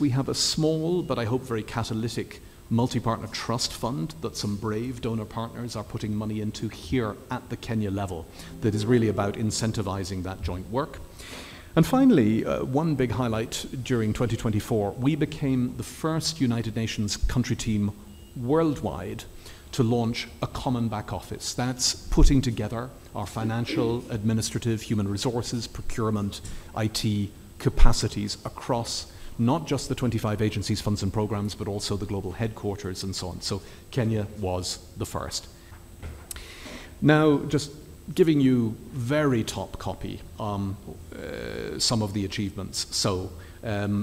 We have a small, but I hope very catalytic, multi-partner trust fund that some brave donor partners are putting money into here at the Kenya level that is really about incentivizing that joint work. And finally, one big highlight during 2024, we became the first United Nations country team worldwide to launch a common back office. That's putting together our financial, administrative, human resources, procurement, IT capacities across not just the 25 agencies, funds and programs, but also the global headquarters and so on. So Kenya was the first. Now, just giving you very top copy some of the achievements. So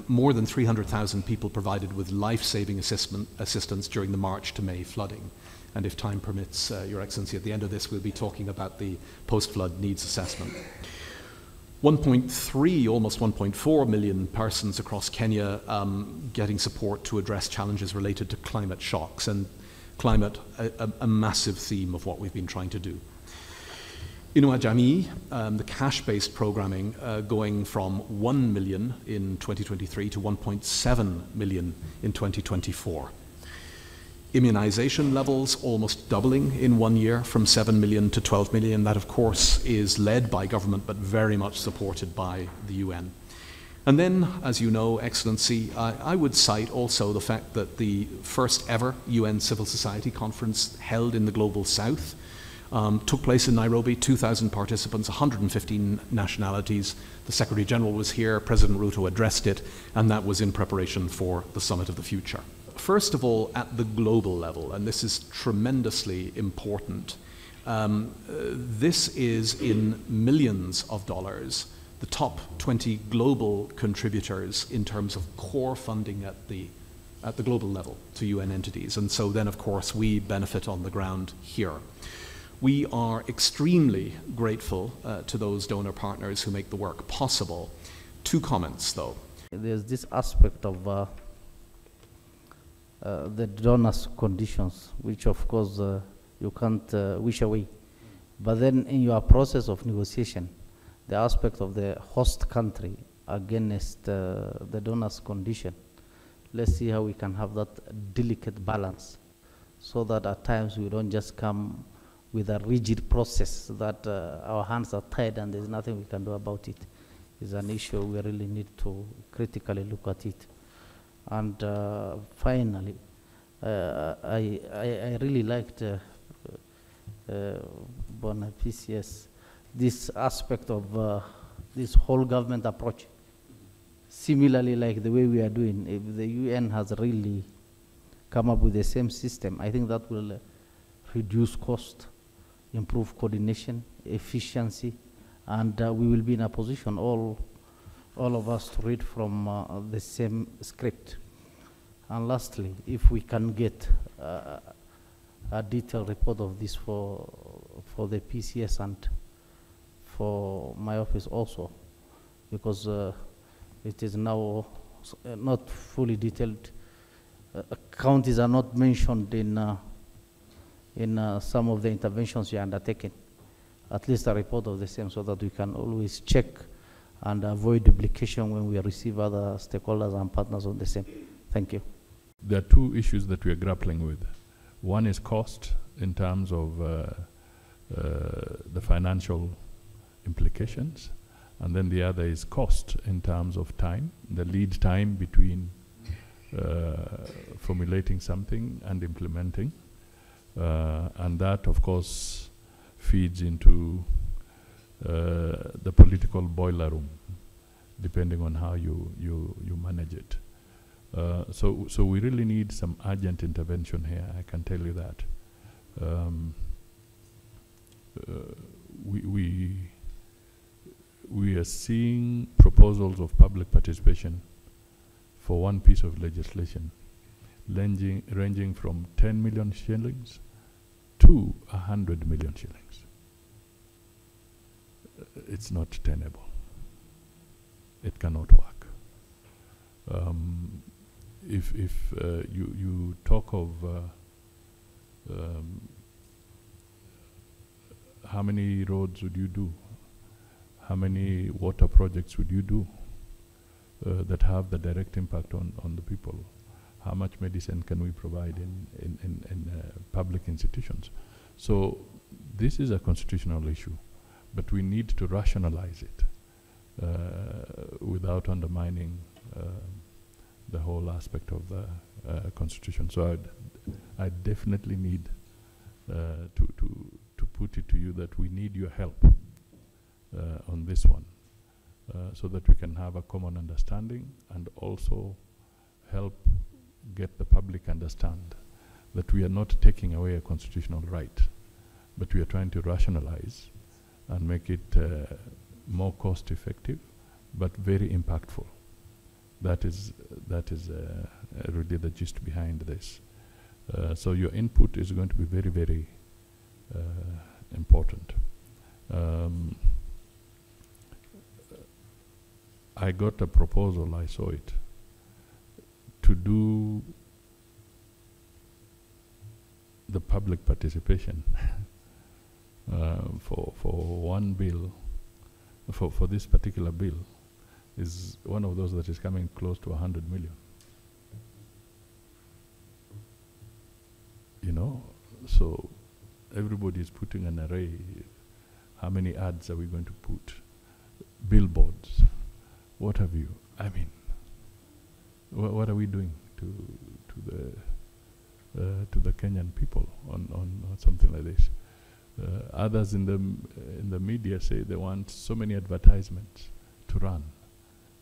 more than 300,000 people provided with life-saving assistance during the March to May flooding. And if time permits, Your Excellency, at the end of this, we'll be talking about the post-flood needs assessment. 1.3, almost 1.4 million persons across Kenya getting support to address challenges related to climate shocks, and climate, a massive theme of what we've been trying to do. Inua Jamii, the cash-based programming going from 1 million in 2023 to 1.7 million in 2024. Immunization levels almost doubling in 1 year from 7 million to 12 million. That, of course, is led by government, but very much supported by the UN. And then, as you know, Excellency, I would cite also the fact that the first ever UN Civil Society conference held in the Global South took place in Nairobi, 2,000 participants, 115 nationalities. The Secretary General was here, President Ruto addressed it, and that was in preparation for the Summit of the Future. First of all, at the global level, and this is tremendously important, this is in millions of dollars, the top 20 global contributors in terms of core funding at the global level to UN entities. And so then, of course, we benefit on the ground here. We are extremely grateful to those donor partners who make the work possible. 2 comments, though. There's this aspect of the donors' conditions, which of course you can't wish away. But then in your process of negotiation, the aspect of the host country against the donors' condition, let's see how we can have that delicate balance so that at times we don't just come with a rigid process that our hands are tied and there's nothing we can do about it. It's an issue we really need to critically look at it. And finally, I really liked Bona PCS, this aspect of this whole government approach. Similarly, like the way we are doing, if the UN has really come up with the same system, I think that will reduce cost, improve coordination, efficiency, and we will be in a position, all of us, to read from the same script. And lastly, if we can get a detailed report of this for the PCS and for my office also, because it is now not fully detailed. Counties are not mentioned in some of the interventions you are undertaking. At least a report of the same, so that we can always check and avoid duplication when we receive other stakeholders and partners on the same. Thank you. There are 2 issues that we are grappling with. One is cost in terms of the financial implications, and then the other is cost in terms of time, the lead time between formulating something and implementing. And that, of course, feeds into the political boiler room, depending on how you manage it. So we really need some urgent intervention here, I can tell you that. We are seeing proposals of public participation for one piece of legislation ranging from 10 million shillings to 100 million shillings. It's not tenable. It cannot work. If you talk of how many roads would you do? How many water projects would you do? that have the direct impact on the people. How much medicine can we provide in public institutions? So this is a constitutional issue, but we need to rationalize it without undermining the whole aspect of the constitution. So I definitely need to put it to you that we need your help on this one, so that we can have a common understanding and also help get the public understand that we are not taking away a constitutional right, but we are trying to rationalize and make it more cost effective, but very impactful. That is really the gist behind this. So your input is going to be very, very important. I got a proposal, I saw it, to do the public participation for one bill, for this particular bill, is one of those that is coming close to 100 million. You know, so everybody is putting an array. How many ads are we going to put? Billboards, what have you? I mean, what are we doing to the Kenyan people on something like this? Others in the media say they want so many advertisements to run,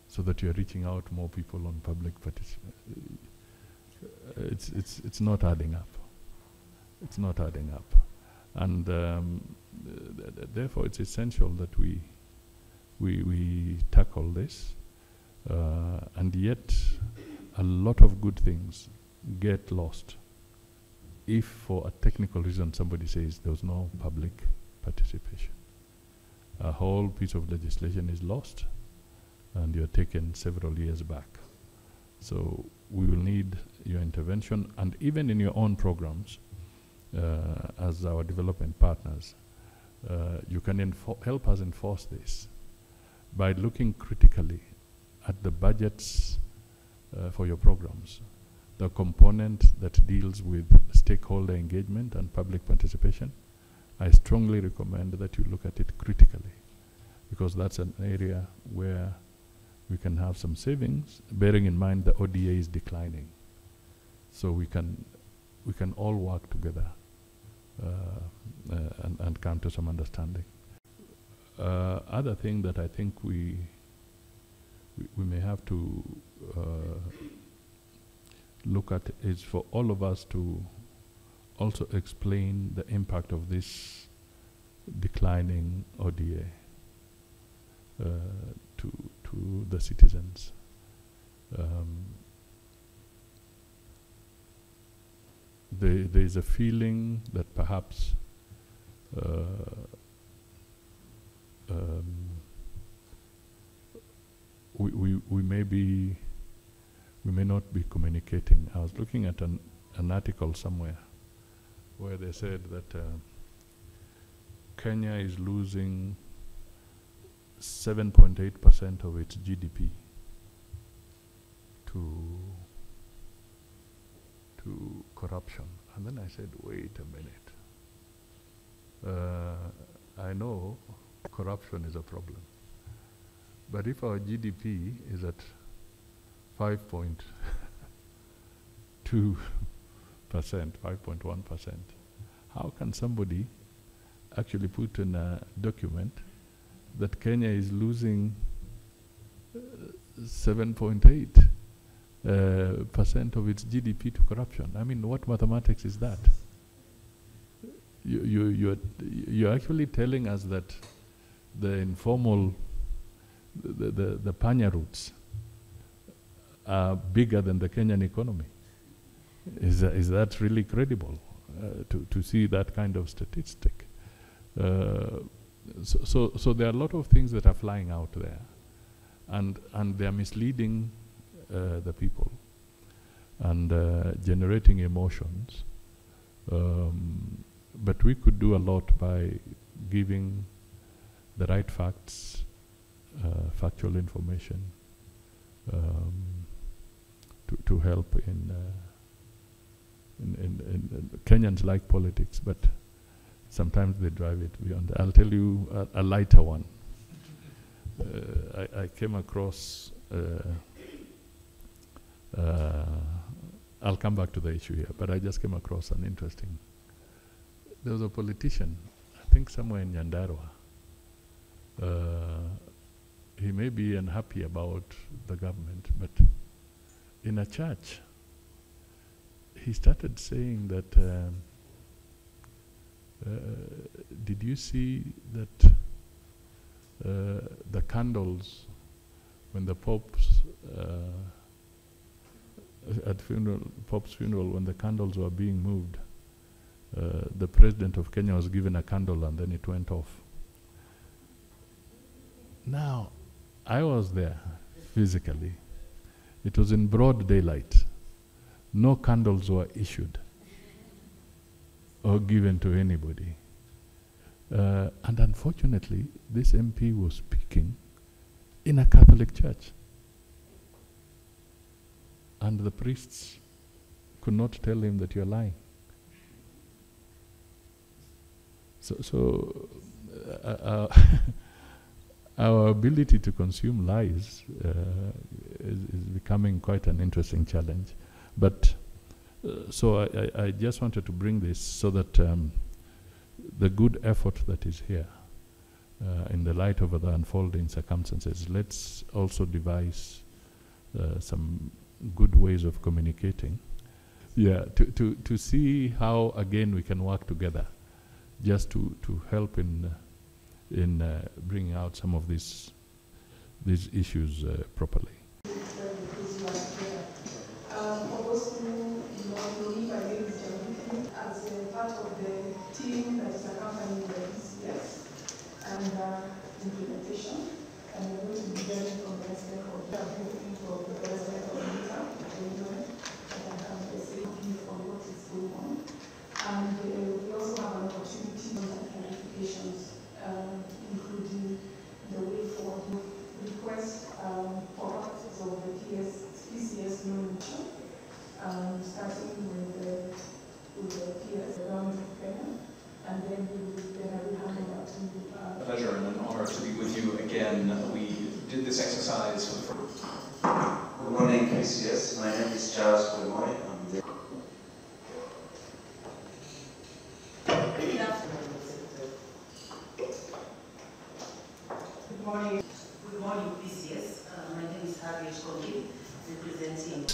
so that you're reaching out more people on public participation. It's not adding up. It's not adding up, and therefore it's essential that we tackle this. And yet, a lot of good things get lost if, for a technical reason, somebody says there was no public participation. A whole piece of legislation is lost, and you're taken several years back. So we will need your intervention, and even in your own programs, as our development partners, you can help us enforce this by looking critically at the budgets for your programs, the component that deals with stakeholder engagement and public participation. I strongly recommend that you look at it critically, because that's an area where we can have some savings, bearing in mind the ODA is declining. So we can all work together and come to some understanding. Other thing that I think we may have to look at is for all of us to also explain the impact of this declining ODA to the citizens. There is a feeling that perhaps we may not be communicating. I was looking at an article somewhere where they said that Kenya is losing 7.8% of its GDP to corruption. And then I said, wait a minute. I know corruption is a problem, but if our GDP is at 5.2%, 5.1%, how can somebody actually put in a document that Kenya is losing 7.8% of its GDP to corruption? I mean, what mathematics is that? You're actually telling us that the informal, the panya routes are bigger than the Kenyan economy. Is that really credible to see that kind of statistic? So there are a lot of things that are flying out there, and they are misleading the people and generating emotions. But we could do a lot by giving the right facts, factual information, to help in Kenyans like politics, but sometimes they drive it beyond. I'll tell you a lighter one. I came across, I'll come back to the issue here, but I just came across an interesting, there was a politician, I think somewhere in Nyandarua. He may be unhappy about the government, but in a church, he started saying that, did you see that the candles, when the Pope's, at Pope's funeral, when the candles were being moved, the President of Kenya was given a candle and then it went off. Now, I was there physically. It was in broad daylight. No candles were issued or given to anybody. And unfortunately, this MP was speaking in a Catholic church. And the priests could not tell him that you're lying. So our ability to consume lies is becoming quite an interesting challenge. But so I just wanted to bring this so that the good effort that is here, in the light of the unfolding circumstances, let's also devise some good ways of communicating. Yeah, to see how again we can work together, just to help in bringing out some of these issues properly. As a part of the team that is accompanying the PCS and implementation, and we're going to be learning from the president of the president of the meetup, and on what is going on. And we also have an opportunity to clarifications, including the way forward request for purposes of the PCS loan, starting with the PS government of Kenya, and then I will hand over to pleasure and an honor to be with you again. We did this exercise for the first. Good morning, PCS. My name is Charles Kwemoy. Good morning, PCS. My name is Harriet Kogi, representing.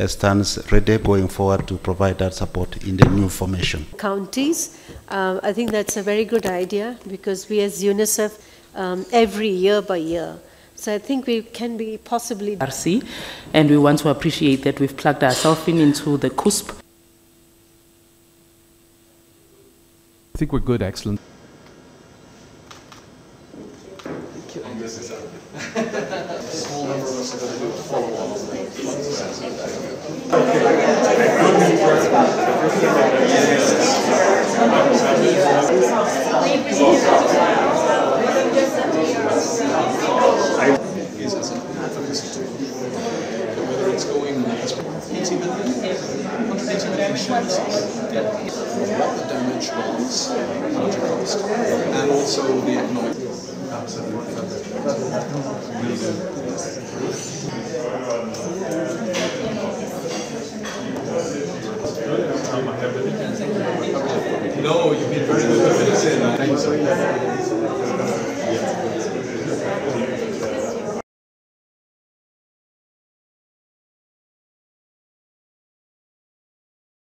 Stands ready going forward to provide that support in the new formation. Counties, I think that's a very good idea because we as UNICEF every year by year. So I think we can be possibly RC, and we want to appreciate that we've plugged ourselves into the CUSP. I think we're good, excellent. And this is a small number of us are going to do a follow-on. Is as an advocacy tool. Whether it's going as 80 million, 180 million shares, what the damage was, how much it cost, and also the economic. Absolutely. Really good. No, you've been very good to fit us in. Thank you so much.